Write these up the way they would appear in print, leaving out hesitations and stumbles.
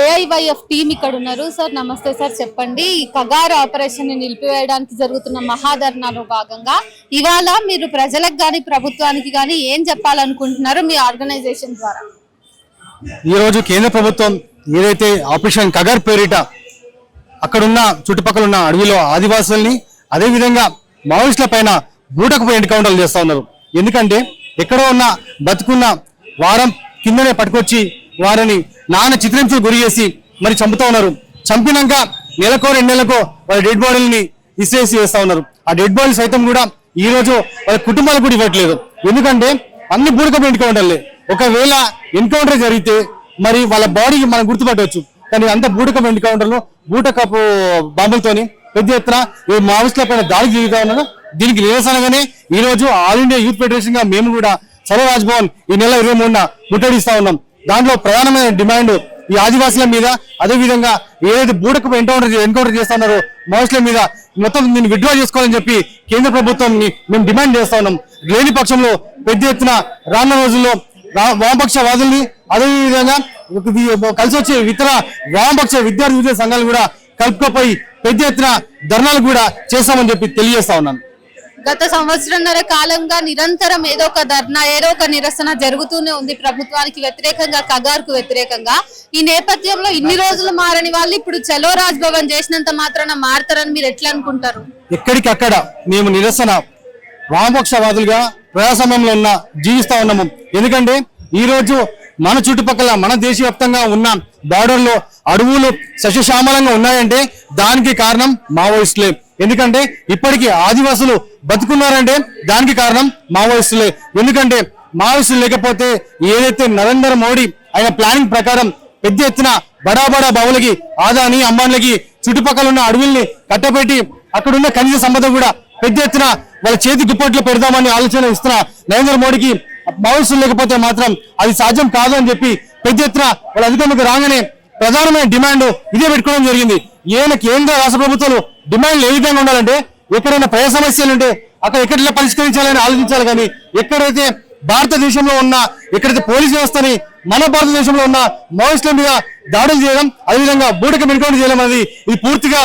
AIYF team ఇక్కడ ఉన్నారు. Sir నమస్తే సార్, చెప్పండి. ఈ కగారు ఆపరేషన్ ని నిలిపివేయడానికి జరుగుతున్న మహాధర్నాలో భాగంగా ఇవాళ మీరు ప్రజలకు గాని ప్రభుత్వానికి గాని ఏం చెప్పాలనుకుంటున్నారు మీ ఆర్గనైజేషన్ ద్వారా? ఈ రోజు కేంద్ర ప్రభుత్వం ఏదైతే ఆపరేషన్ కగర్ పేరిట అక్కడున్న చుట్టుపక్కల ఉన్న అడవిలో ఆదివాసుల్ని అదే విధంగా మావోయిస్టుల పైన బూటకు ఎన్కౌంటర్లు చేస్తా ఉన్నారు. ఎందుకంటే ఎక్కడో ఉన్న బతుకున్న వారం కిందనే పట్టుకొచ్చి వారిని నాన్న చిత్రహింసకు గురి చేసి మరి చంపుతా ఉన్నారు. చంపినాక నెలకో 2 నెలలకో వాళ్ళ డెడ్ బాడీలని ఇసిరేసి వేస్తా ఉన్నారు. ఆ డెడ్ బాడీ సైతం కూడా ఈ రోజు వాళ్ళ కుటుంబాలకు కూడా ఇవ్వట్లేదు. ఎందుకంటే అన్ని బూటకపు ఎన్కౌంటర్లే. ఒకవేళ ఎన్కౌంటర్ జరిగితే మరి వాళ్ళ బాడీకి మనం గుర్తుపట్టవచ్చు. కానీ అంత బూటకపు ఎన్కౌంటర్లు బూటకపు బాంబులతోని పెద్ద ఎత్తున ఈ మావోయిస్టుల పైన దాడికి జరుగుతా ఉన్నారు. దీనికి నిరసనగానే ఈ రోజు ఆల్ ఇండియా యూత్ ఫెడరేషన్ గా మేము కూడా చలో రాజ్భవన్ ఈ నెల 23న ముట్టడిస్తా ఉన్నాం. దాంట్లో ప్రధానమైన డిమాండ్ ఈ ఆదివాసుల మీద, అదే విధంగా ఏదైతే బూటకపు ఎన్కౌంటర్ చేస్తున్నారో మావోయిస్టుల మీద మొత్తం దీన్ని విత్డ్రా చేసుకోవాలని చెప్పి కేంద్ర ప్రభుత్వాన్ని మేము డిమాండ్ చేస్తా ఉన్నాం. లేని పక్షంలో పెద్ద ఎత్తున రానున్న రోజుల్లో వామపక్షవాదుల్ని అదేవిధంగా కలిసి వచ్చే ఇతర వామపక్ష విద్యార్థి సంఘాలు కూడా కలుపుకోపోయి పెద్ద ఎత్తున ధర్నాలు కూడా చేస్తామని చెప్పి తెలియజేస్తా ఉన్నాను. గత సంవత్సరంన్నర కాలంగా నిరంతరం ఏదో ఒక ధర్నా, ఏదో ఒక నిరసన జరుగుతూనే ఉంది ప్రభుత్వానికి వ్యతిరేకంగా, కగార్కు వ్యతిరేకంగా. ఈ నేపథ్యంలో ఇన్ని రోజులు మారని వాళ్ళు ఇప్పుడు చలో రాజ్ భవన్ చేసినంత మాత్రాన మారతారని మీరు ఎట్లా అనుకుంటారు? ఎక్కడికక్కడ మేము నిరసన వామపక్షవాదులుగా ప్రజాస్వామ్యంలో జీవిస్తా ఉన్నాము. ఎందుకంటే ఈ రోజు మన చుట్టుపక్కల మన దేశవ్యాప్తంగా ఉన్న బార్డర్ లో అడవులు సస్యశ్యామలంగా ఉన్నాయంటే దానికి కారణం మావోయిస్టులే. ఎందుకంటే ఇప్పటికీ ఆదివాసులు బతుకున్నారంటే దానికి కారణం మావోయిస్టులే. ఎందుకంటే మావోయిస్టులు లేకపోతే ఏదైతే నరేంద్ర మోడీ ఆయన ప్లానింగ్ ప్రకారం పెద్ద ఎత్తున బడా బావులకి, ఆదాని అంబాన్లకి చుట్టుపక్కల ఉన్న అడవుల్ని కట్టబెట్టి అక్కడున్న ఖనిజ సంపద కూడా పెద్ద ఎత్తున వాళ్ళ చేతి గుప్పట్లో పెడదామని ఆలోచన ఇస్తున్న నరేంద్ర మోడీకి మావోయిస్టులు లేకపోతే మాత్రం అది సాధ్యం కాదు అని చెప్పి పెద్ద ఎత్తున వాళ్ళ అధికారులకు రాగానే ప్రధానమైన డిమాండ్ ఇదే పెట్టుకోవడం జరిగింది. కేంద్ర రాష్ట్ర ప్రభుత్వాలు డిమాండ్లు ఏ విధంగా ఉండాలంటే ఎక్కడైనా ప్రజా సమస్యలు ఉంటే అక్కడ ఎక్కడైనా పరిష్కరించాలని ఆలోచించాలి. కానీ ఎక్కడైతే భారతదేశంలో ఉన్న ఎక్కడైతే పోలీస్ వ్యవస్థని మన భారతదేశంలో ఉన్న మావోయిస్టుల మీద దాడులు చేయడం, అదేవిధంగా బూటకపు ఎన్కౌంటర్ చేయడం అనేది ఇది పూర్తిగా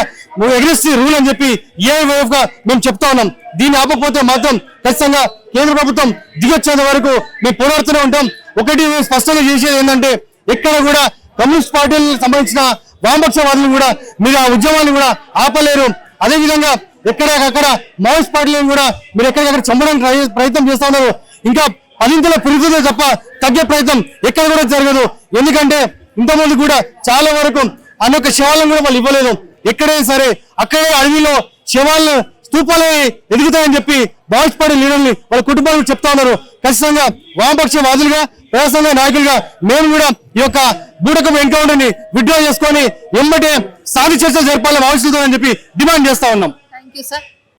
ఎగ్రెస్ట్ రూల్ అని చెప్పి ఏఐవైఎఫ్ గా మేము చెప్తా ఉన్నాం. దీన్ని ఆపకపోతే మాత్రం ఖచ్చితంగా కేంద్ర ప్రభుత్వం దిగొచ్చేంత వరకు మేము పోరాడుతూనే ఉంటాం. ఒకటి స్పష్టంగా చేసేది ఏంటంటే ఎక్కడ కూడా కమ్యూనిస్ట్ పార్టీలకు సంబంధించిన వామపక్షవాదులు కూడా మీరు ఆ ఉద్యమాన్ని కూడా ఆపలేరు. అదేవిధంగా ఎక్కడికక్కడ మావోయిస్ట్ పార్టీలను కూడా మీరు ఎక్కడికక్కడ చంపడానికి ప్రయత్నం చేస్తా ఉన్నారు. ఇంకా 10 పెరుగుతుందో తప్ప తగ్గే ప్రయత్నం ఎక్కడ కూడా జరగదు. ఎందుకంటే ఇంతమంది కూడా చాలా వరకు అనేక శవాలను కూడా వాళ్ళు ఇవ్వలేదు. ఎక్కడైనా సరే అక్కడే అడవిలో శవాలను స్తూపాలు ఎదుగుతాయని చెప్పి మావోయిస్ట్ పార్టీ లీడర్ని వాళ్ళ కుటుంబాలకు చెప్తా ఉన్నారు. ఖచ్చితంగా వామపక్షవాదులుగా, ప్రజాస్వామ్య నాయకులుగా మేము కూడా ఈ యొక్క బూటకపు ఎన్కౌంటర్ ని విత్డ్రా చేసుకొని వెంబటే సాధి చర్చలు జరపాలని మావోయిస్టులతో అని చెప్పి డిమాండ్ చేస్తా ఉన్నాం. Thank you sir.